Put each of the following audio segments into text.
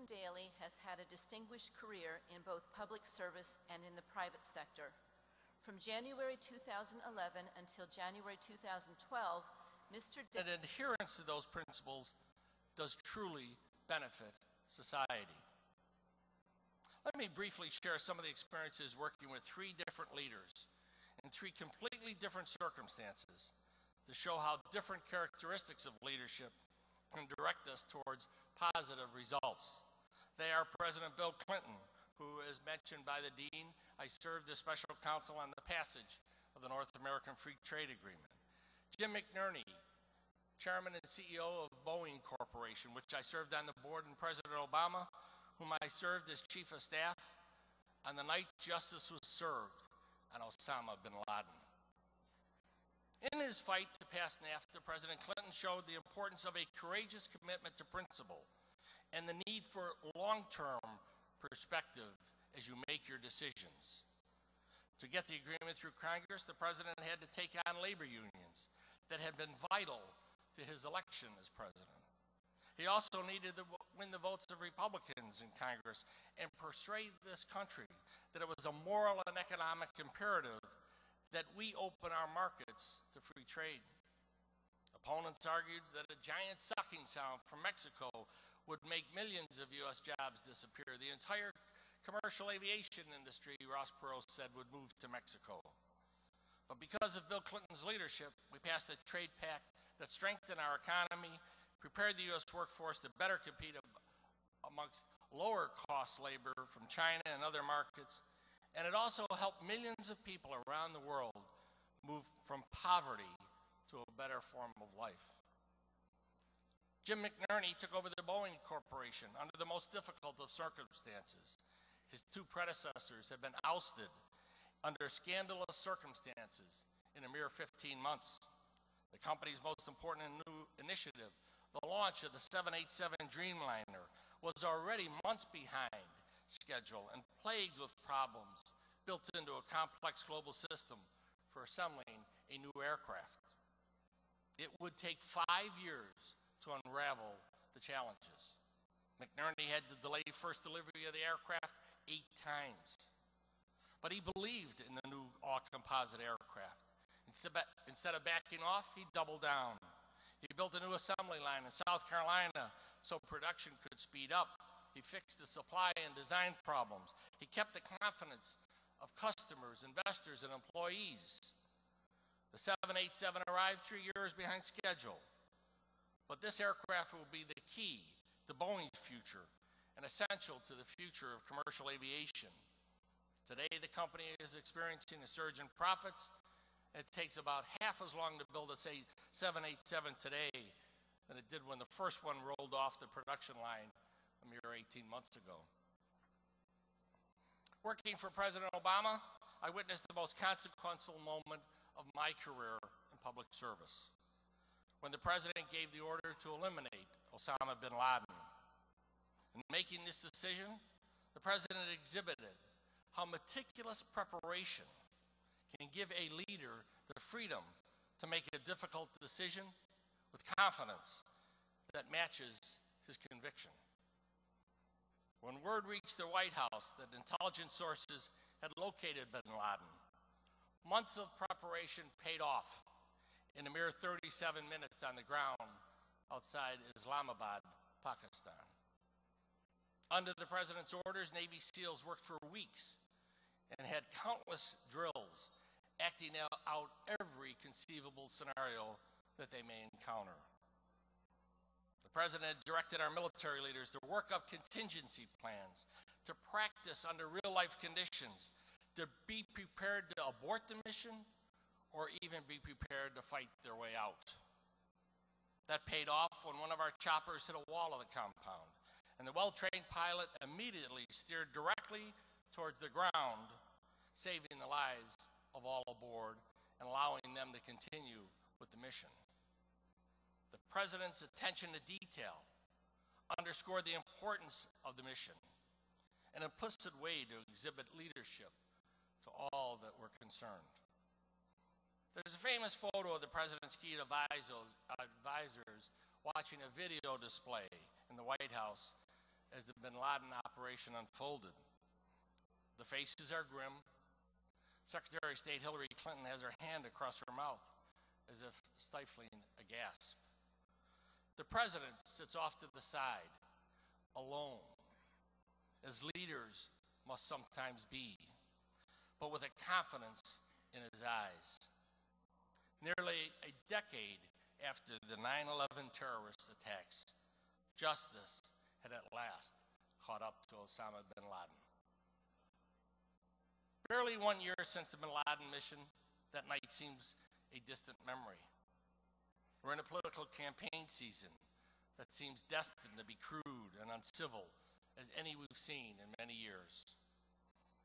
Daley has had a distinguished career in both public service and in the private sector. From January 2011 until January 2012, Mr. Daley— And adherence to those principles does truly benefit society. Let me briefly share some of the experiences working with three different leaders in three completely different circumstances to show how different characteristics of leadership can direct us towards positive results. They are President Bill Clinton, who, as mentioned by the Dean, I served as special counsel on the passage of the North American Free Trade Agreement. Jim McNerney, Chairman and CEO of Boeing Corporation, which I served on the board, and President Obama, whom I served as Chief of Staff on the night justice was served on Osama bin Laden. In his fight to pass NAFTA, President Clinton showed the importance of a courageous commitment to principle and the need for long-term perspective as you make your decisions. To get the agreement through Congress, the President had to take on labor unions that had been vital to his election as President. He also needed to win the votes of Republicans in Congress and persuade this country that it was a moral and economic imperative that we open our markets to free trade. Opponents argued that a giant sucking sound from Mexico would make millions of U.S. jobs disappear. The entire commercial aviation industry, Ross Perot said, would move to Mexico. But because of Bill Clinton's leadership, we passed a trade pact that strengthened our economy, prepared the U.S. workforce to better compete amongst lower cost labor from China and other markets, and it also helped millions of people around the world move from poverty to a better form of life. Jim McNerney took over the Boeing Corporation under the most difficult of circumstances. His two predecessors had been ousted under scandalous circumstances in a mere 15 months. The company's most important and new initiative, the launch of the 787 Dreamliner, was already months behind schedule and plagued with problems built into a complex global system for assembling a new aircraft. It would take 5 years to unravel the challenges. McNerney had to delay first delivery of the aircraft 8 times. But he believed in the new all-composite aircraft. Instead of backing off, he doubled down. He built a new assembly line in South Carolina so production could speed up. He fixed the supply and design problems. He kept the confidence of customers, investors, and employees. The 787 arrived 3 years behind schedule. But this aircraft will be the key to Boeing's future and essential to the future of commercial aviation. Today, the company is experiencing a surge in profits. It takes about half as long to build a 787 today than it did when the first one rolled off the production line a mere 18 months ago. Working for President Obama, I witnessed the most consequential moment of my career in public service, when the President gave the order to eliminate Osama bin Laden. In making this decision, the President exhibited how meticulous preparation can give a leader the freedom to make a difficult decision with confidence that matches his conviction. When word reached the White House that intelligence sources had located bin Laden, months of preparation paid off in a mere 37 minutes on the ground outside Islamabad, Pakistan. Under the President's orders, Navy SEALs worked for weeks and had countless drills acting out every conceivable scenario that they may encounter. The President directed our military leaders to work up contingency plans, to practice under real-life conditions, to be prepared to abort the mission or even be prepared to fight their way out. That paid off when one of our choppers hit a wall of the compound, and the well-trained pilot immediately steered directly towards the ground, saving the lives of all aboard and allowing them to continue with the mission. The President's attention to detail underscored the importance of the mission, an implicit way to exhibit leadership to all that were concerned. There's a famous photo of the President's key advisors watching a video display in the White House as the bin Laden operation unfolded. The faces are grim. Secretary of State Hillary Clinton has her hand across her mouth as if stifling a gasp. The president sits off to the side, alone, as leaders must sometimes be, but with a confidence in his eyes. Nearly a decade after the 9/11 terrorist attacks, justice had at last caught up to Osama bin Laden. Barely 1 year since the bin Laden mission, that night seems a distant memory. We're in a political campaign season that seems destined to be crude and uncivil as any we've seen in many years.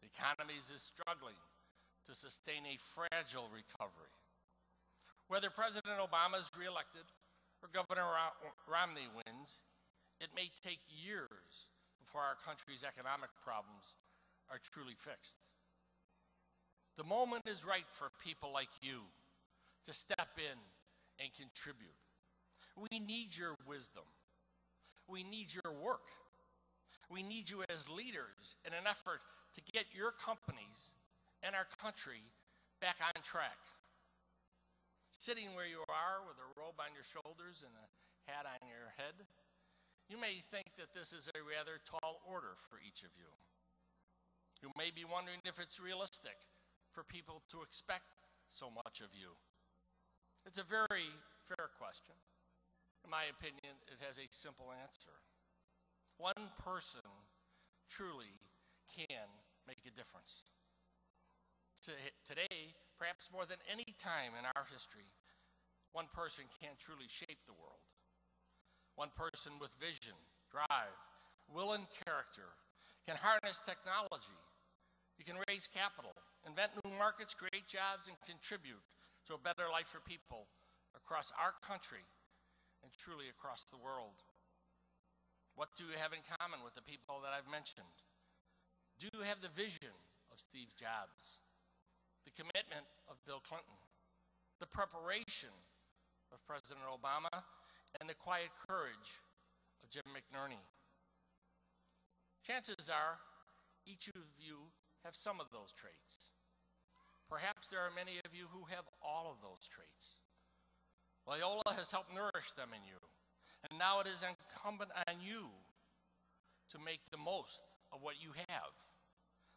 The economy is struggling to sustain a fragile recovery. Whether President Obama is reelected or Governor Romney wins, it may take years before our country's economic problems are truly fixed. The moment is right for people like you to step in and contribute. We need your wisdom. We need your work. We need you as leaders in an effort to get your companies and our country back on track. Sitting where you are with a robe on your shoulders and a hat on your head, you may think that this is a rather tall order for each of you. You may be wondering if it's realistic for people to expect so much of you. It's a very fair question. In my opinion, it has a simple answer. One person truly can make a difference. Today, perhaps more than any time in our history, one person can truly shape the world. One person with vision, drive, will, and character can harness technology. You can raise capital, invent new markets, create jobs, and contribute to a better life for people across our country and truly across the world. What do you have in common with the people that I've mentioned? Do you have the vision of Steve Jobs, the commitment of Bill Clinton, the preparation of President Obama, and the quiet courage of Jim McNerney? Chances are each of you have some of those traits. Perhaps there are many of you who have all of those traits. Loyola has helped nourish them in you, and now it is incumbent on you to make the most of what you have.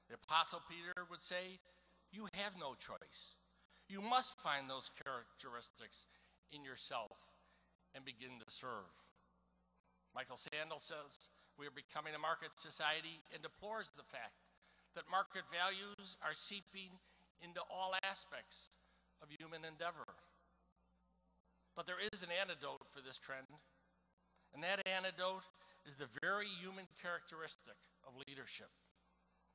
The Apostle Peter would say, you have no choice. You must find those characteristics in yourself and begin to serve. Michael Sandel says, we are becoming a market society and deplores the fact that market values are seeping into all aspects of human endeavor. But there is an antidote for this trend, and that antidote is the very human characteristic of leadership.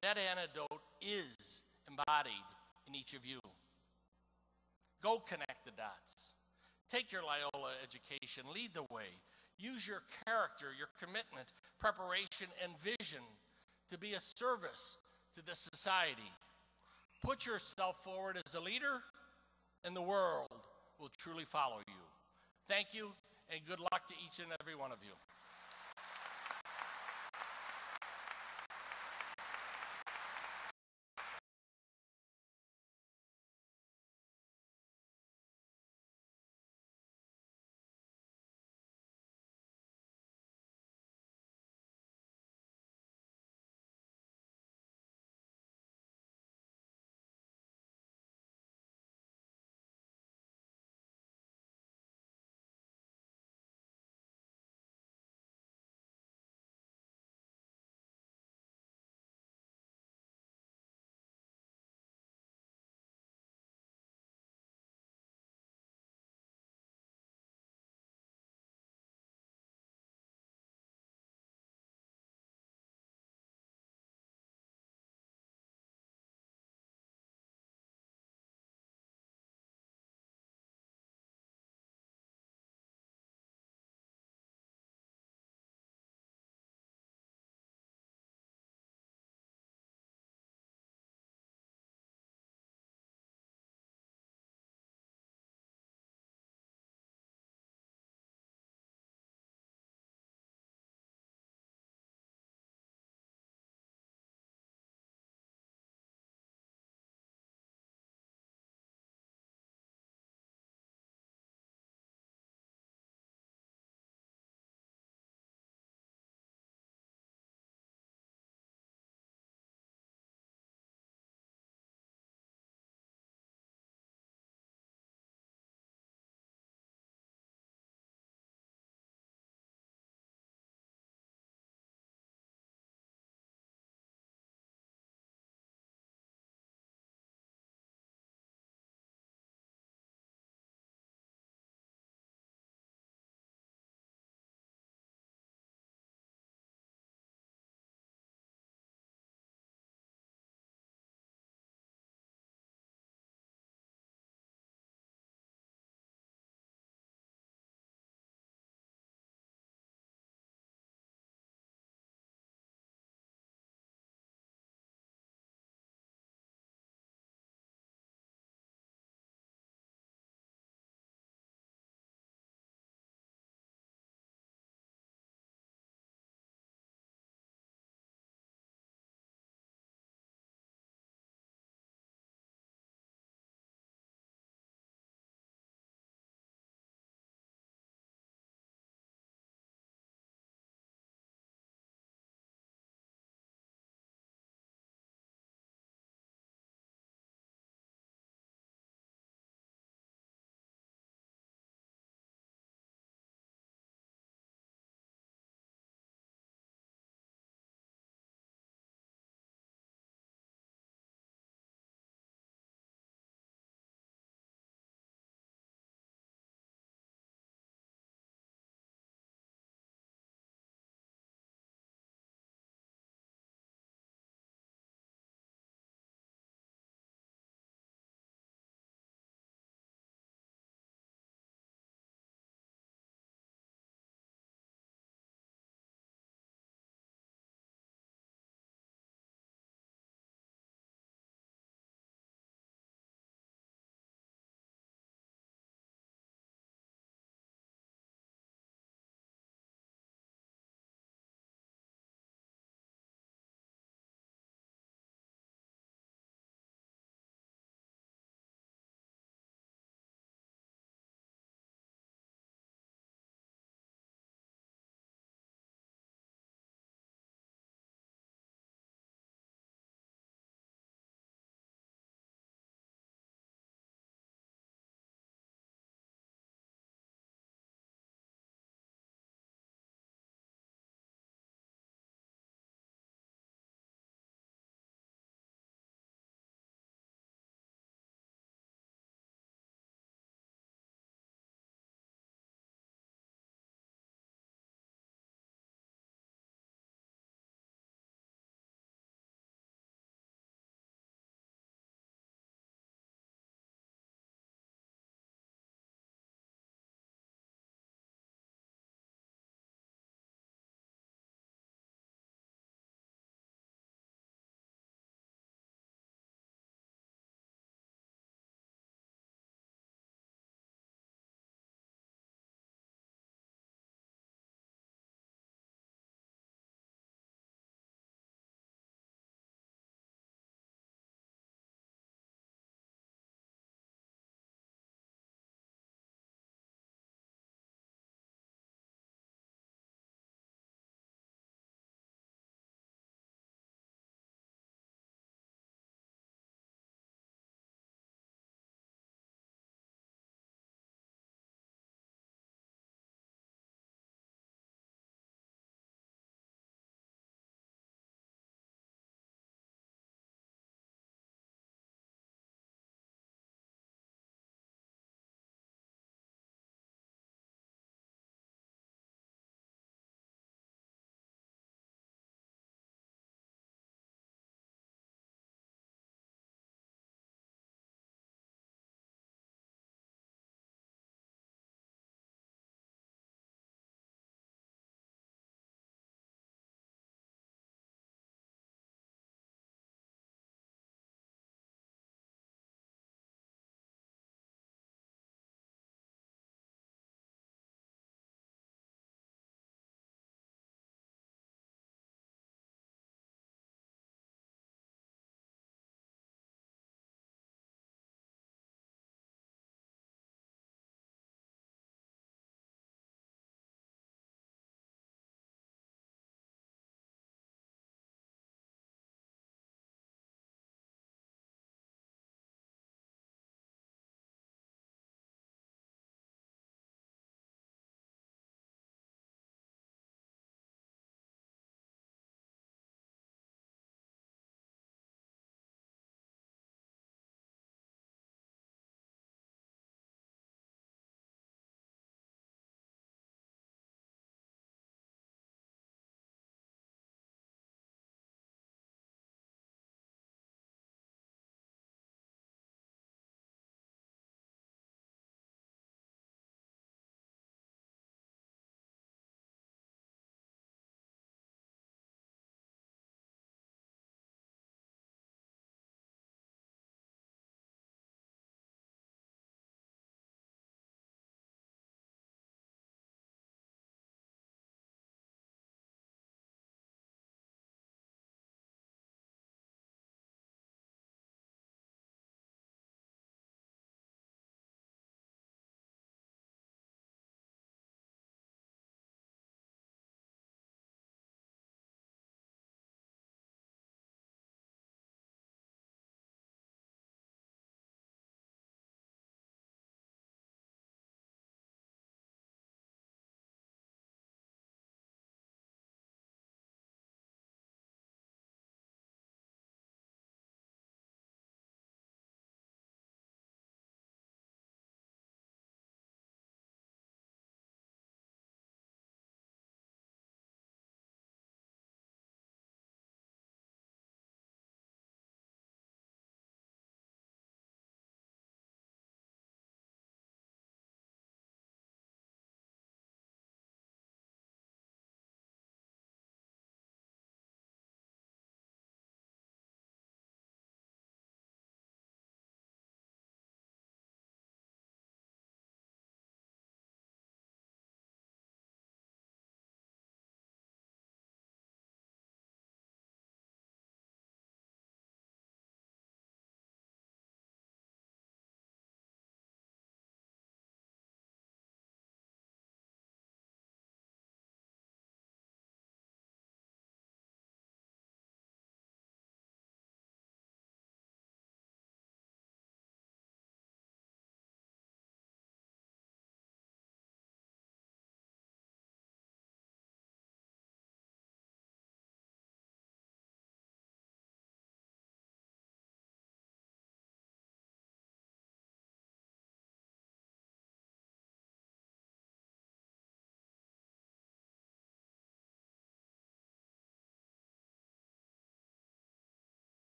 That antidote is embodied in each of you. Go connect the dots. Take your Loyola education, lead the way. Use your character, your commitment, preparation, and vision to be a service to this society. Put yourself forward as a leader, and the world will truly follow you. Thank you, and good luck to each and every one of you.